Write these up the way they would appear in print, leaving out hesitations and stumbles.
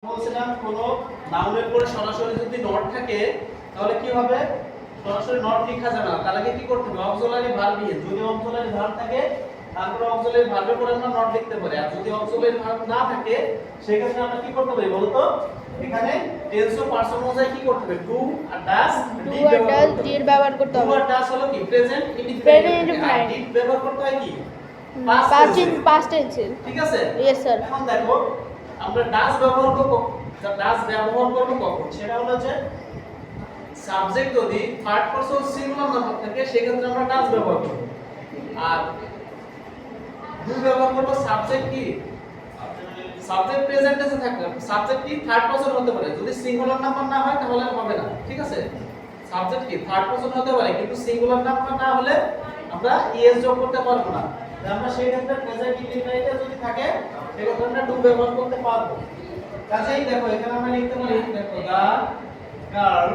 বলছিলাম কোন নাউনের পরে সরাসরি যদি নট থাকে তাহলে কি হবে? সরাসরি নট লেখা যাবে না, তার আগে কি করতে হবে? অক্সিলারি ভার্ব দিয়ে, যদি অক্সিলারি ভার্ব থাকে তারপরে অক্সিলারি ভার্বের পরে আমরা নট লিখতে পারি, আর যদি অক্সিলারি ভার্ব না থাকে সেই ক্ষেত্রে আমরা কি করতে পারি বলতো? এখানে টেন্স ও পারসন অনুযায়ী কি করতে হবে? ডু আর ডাস ডিড ব্যবহার করতে হবে। ডু আর ডাস হলো কি প্রেজেন্ট ইনডিফিনিট, আর ডিড ব্যবহার করতে হয় কি পাস্ট টেন্স। ঠিক আছে? Yes sir. এখন দেখো আমরা ডাস ব্যবহার করব, ডাস ব্যবহার করব কখন? সেটা হলো যে সাবজেক্ট যদি থার্ড পারসন সিঙ্গুলার নাম্বার থাকে সেক্ষেত্রে আমরা ডাস ব্যবহার করব, আর ডু ব্যবহার করব সাবজেক্ট কি সাবজেক্ট প্রেজেন্ট টেন্সে থাকবে, সাবজেক্ট কি থার্ড পারসন হতে পারে, যদি সিঙ্গুলার নাম্বার না হয় তাহলে হবে না। ঠিক আছে? সাবজেক্ট কি থার্ড পারসন হতে পারে কিন্তু সিঙ্গুলার নাম্বার না হলে আমরা ইএস যোগ করতে পারবো না, তাই আমরা সেই ক্ষেত্রে প্রেজেন্ট ইনডিফিনিটে যদি থাকে সেক্ষেত্রে আমরা ডু ব্যবহার করতে পারবো। কাজেই দেখো এখানে আমরা লিখতে পারি, দেখো দা গার্ল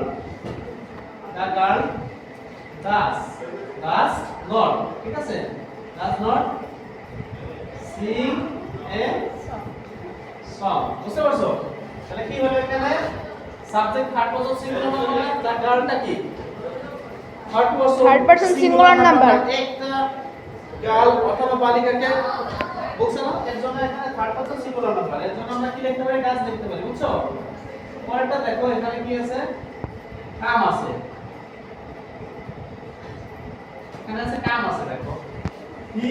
ডাস নট, ঠিক আছে, does not sing a song. বুঝতে পারছো? তাহলে কি হলো এখানে? Subject third person singular number, the গার্লটা কি থার্ড পারসন সিঙ্গুলার নাম্বার। একটা গার্ল অথবা বালিকাকে বলছে না, এর জন্য এখানে থার্ড পারসন সিঙ্গুলার নাম্বার, এর জন্য আমরা কি লিখতে পারি? ডাস লিখতে পারি। বুঝছো? পরেরটা দেখো এখানে কি আছে? কাম আছে, এখানে আছে কাম আছে। দেখো হি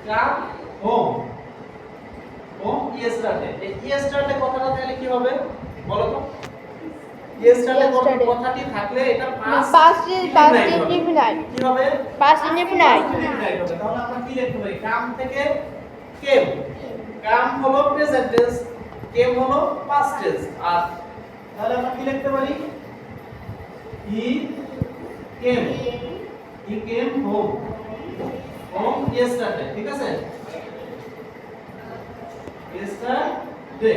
কাম হোম, হোম ইয়েস্টারডে। এই ইয়েস্টারডে কথাটা তাহলে কি হবে বলো তো? ইয়েস্টারডে কথাটি থাকলে এটা পাস্ট ইনডিফিনিট কি হবে? পাস্ট ইনডিফিনিট হবে। তাহলে আমরা কি লিখতে পারি? কাম থেকে কেম, কাম হলো প্রেজেন্ট টেন্স, কেম হলো পাস্ট টেন্স, আর তাহলে আমরা কি লিখতে পারি? হি কেম হোম ইয়েস্টারডে। ঠিক আছে? ইয়েস্টারডে।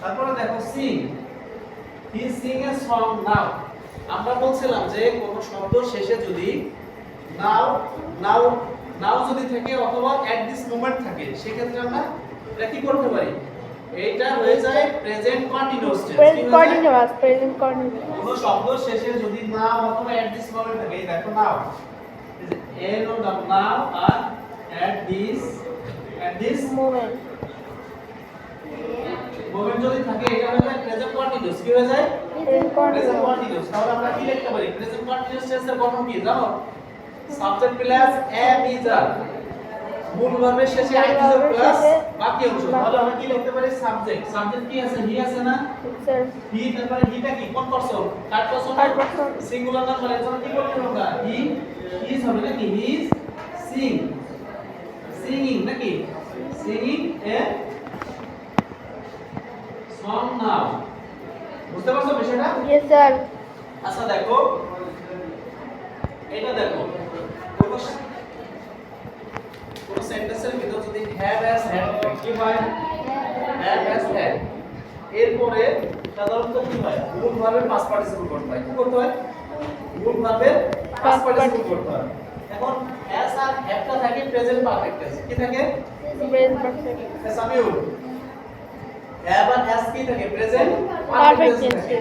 তারপরে দেখো সিং, হি সিং এ সং নাও। আমরা বলছিলাম যে কোন শব্দ শেষে যদি নাও যদি থাকে অথবা এট দিস মোমেন্ট থাকে সেক্ষেত্রে আমরা এটা কি করতে পারি? এইটা হয়ে যায় present continuous tense. Present continuous. কোন শব্দ শেষে যদি নাও অথবা এট দিস মোমেন্ট থাকে, এই দেখো নাও, এন ও নাও আর এট দিস মোমেন্ট যদি থাকে এটা হয়ে যায় প্রেজেন্ট কন্টিনিউয়াস। কি হয়ে যায়? Present continuous. তাহলে আমরা কি লিখতে পারি? প্রেজেন্ট কন্টিনিউয়াস টেন্সের গঠন কি জানো? সাবজেক্ট প্লাস এম ইজ আর, মূল ভার্বের শেষে আই ইজ আর প্লাস বাকি অংশ। তাহলে আমরা কি লিখতে পারি? সাবজেক্ট কি আছে? হি আছে না? স্যার হি, তারপরে হিটা কি কোন person? Third person, singular number, এর জন্য কি করতে হবে আমরা? হি ইজ হবে নাকি? হি ইজ সিঙ্গিং নাকি? সিঙ্গিং এ সং নাও। বুঝতে পারছো বিষয়টা? Yes sir. আচ্ছা দেখো এটা দেখো কোন সেন্টেন্সের ভিতর যদি হ্যাভ হ্যাজ হ্যাড কি হয়? হ্যাভ হ্যাজ হ্যাড এরপরে সাধারণত কি হয়? মূল ভার্বের পাস্ট পার্টিসিপল করতে হয়। কি করতে হয়? মূল ভার্বের পাস্ট পার্টিসিপল করতে হয়। এখন হ্যাজ আর হ্যাভটা থাকে প্রেজেন্ট পারফেক্ট টেন্স। কি থাকে? Present perfect. সামিউল হ্যাভ আর হ্যাজ কি থাকে? Present perfect tense tense. থাকে,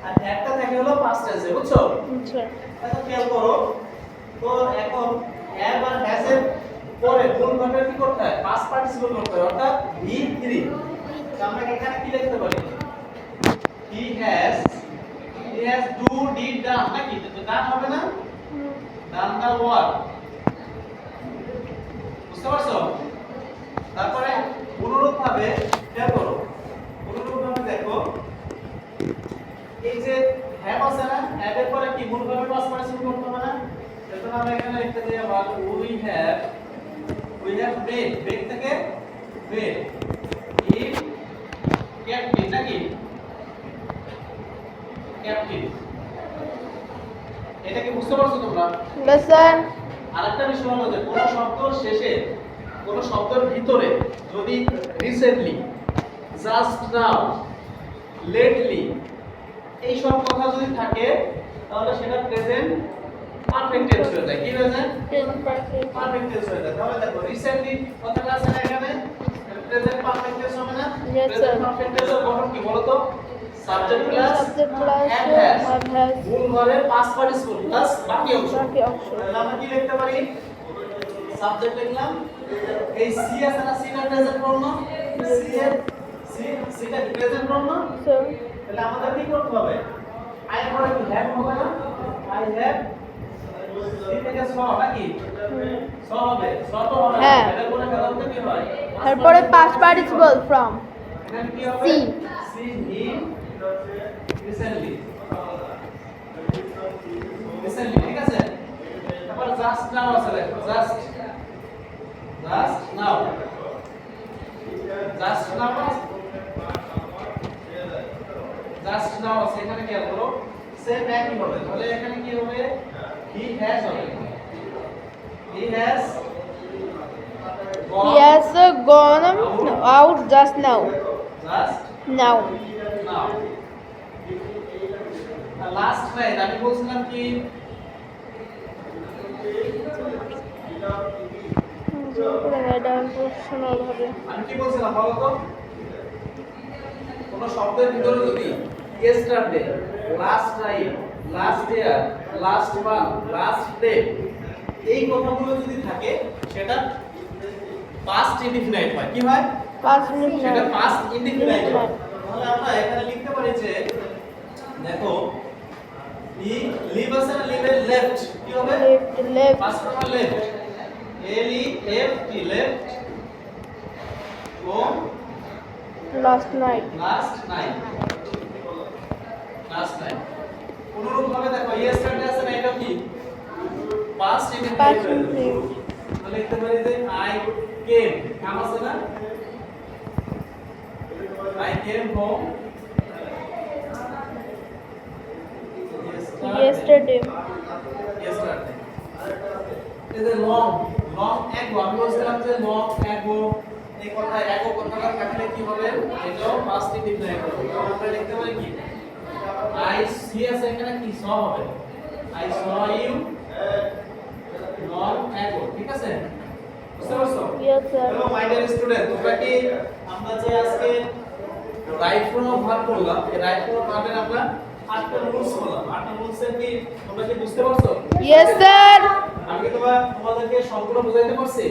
আর একটা থাকে হলো পাস্ট টেন্সে। বুঝছো? স্যার এখন খেয়াল করো তো, এখন হ্যাভ আর হ্যাজ এর পরে মূল ভার্বের কি করতে হয়? পাস্ট পার্টিসিপল করতে হয়, অর্থাৎ V3। তো আমরা এখানে কি লিখতে পারি? He has do did done নাকি? তো ডান হবে না? ডান দা ওয়ার্ক। বুঝতে পারছো? তারপরে অনুরূপভাবে খেয়াল করো, অনুরূপভাবে দেখো এই যে হ্যাভ আছে না, হ্যাভ এর পরে কি মূল ভার্বের পাস্ট পার্টিসিপল করতে হবে না? এজন্য আমরা এখানে লিখতে যাই আবার উই হ্যাভ মেড, মেড থেকে মেড ইন ক্যাপ্টেন নাকি? ক্যাপ্টেন। এটা কি বুঝতে পারছো তোমরা? Yes sir. আরেকটা বিষয় হলো যে কোন শব্দ শেষে কোন শব্দের ভিতরে যদি রিসেন্টলি, জাস্ট নাও, লেটলি এই সব কথা যদি থাকে তাহলে সেটা প্রেজেন্ট পারফেক্ট টেন্স হয়ে যায়। কি হয়ে যায়? Present perfect. পারফেক্ট টেন্স হয়ে যায়। তাহলে দেখো রিসেন্টলি কথাটা আছে না এখানে, প্রেজেন্ট পারফেক্ট টেন্স হবে না? Yes, sir. প্রেজেন্ট পারফেক্ট টেন্সের গঠন কি বলো তো? Subject plus Subject plus have has have has মূল ভার্বের past participle প্লাস বাকি অংশ বাকি অংশ। তাহলে আমরা কি লিখতে পারি সাবজেক্ট লিখলাম এই সি আছে না সিটা প্রেজেন্ট ফর্ম না সি এর সিটা প্রেজেন্ট ফর্ম না So তাহলে আমাদের কি করতে হবে আই পরে কি হ্যাভ হবে না আই হ্যাভ সি থেকে স নাকি স হবে স তো হবে না। হ্যাঁ। এটা করে সাধারণত কি হয় তারপরে past participle from এখানে কি হবে See. সি হি রিসেন্টলি ঠিক আছে তারপর জাস্ট নাও আছে দেখো জাস্ট নাও জাস্ট নাও আছে এখানে কি করো সেম একই হবে তাহলে এখানে কি হবে হি হ্যাজ হবে he has he has gone out just now. Just Now now last night আমি বলছিলাম কি এটা প্রশ্নল হবে। আমি কি বলছিলাম বলো তো কোন শব্দের ভিতরে যদি yesterday last time last year last month last day এই কথাগুলো যদি থাকে সেটা পাস্ট ইনডিফিনাইট হয় কি হয় 5 মিনিট সেটা পাস্ট ইনডিফিনাইট হয় তাহলে আমরা এখানে লিখতে পারি যে দেখো ই লিভ আছে না লিভ এর লেফট কি হবে left past form left L E F T left home last night last night অনুরূপ ভাবে দেখো ইয়েস্টারডে আছে না এটা কি পাস্ট ইনডিফিনাইট Past indefinite. তাহলে লিখতে পারি যে আই কেম কাম আছে না I came home yesterday yesterday is a long ago আমি বলছিলাম যে long ago এই কথা ago কথাটা থাকলে কি হবে এটাও past indefinite হবে আমরা লিখতে পারি কি I see আছে এখানে কি saw হবে I saw you long ago ঠিক আছে বুঝতে পারছো yes sir hello my dear student তোমরা কি আমরা যে আজকে রাইট ফর্ম অফ ভার্ব করলাম এই রাইট ফর্ম অফ ভার্বের আমরা 8টা রুলস করলাম 8টা রুলসের কি তোমরা কি বুঝতে পারছো yes sir আমি কি তোমাদেরকে সম্পূর্ণ বুঝাইতে পারছি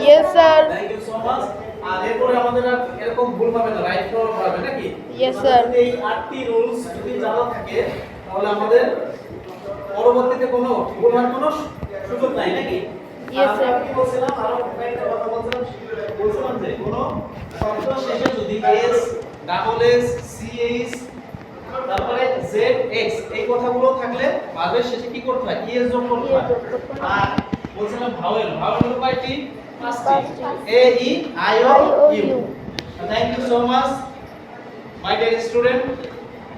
yes sir thank you so much আর এরপরে আমাদের আর এরকম ভুল হবে না রাইট ফর্ম অফ ভার্ব নাকি Yes, sir. এই 8টি রুলস যদি জানা থাকে তাহলে আমাদের পরবর্তীতে কোনো ভুল হওয়ার কোনো সুযোগ নাই নাকি Yes, আর sir. আমি কি বলছিলাম আরো একটা কথা বলছিলাম যে কোনো শব্দ শেষে যদি S double S C H তারপরে জেড এক্স এই কথাগুলো থাকলে ভার্বের শেষে কি করতে হয় ইএস যোগ করতে হয় আর বলছিলাম ভাওয়েল হলো কয়টি পাঁচটি A E I O U thank you so much my dear student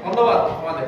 ধন্যবাদ আমাদের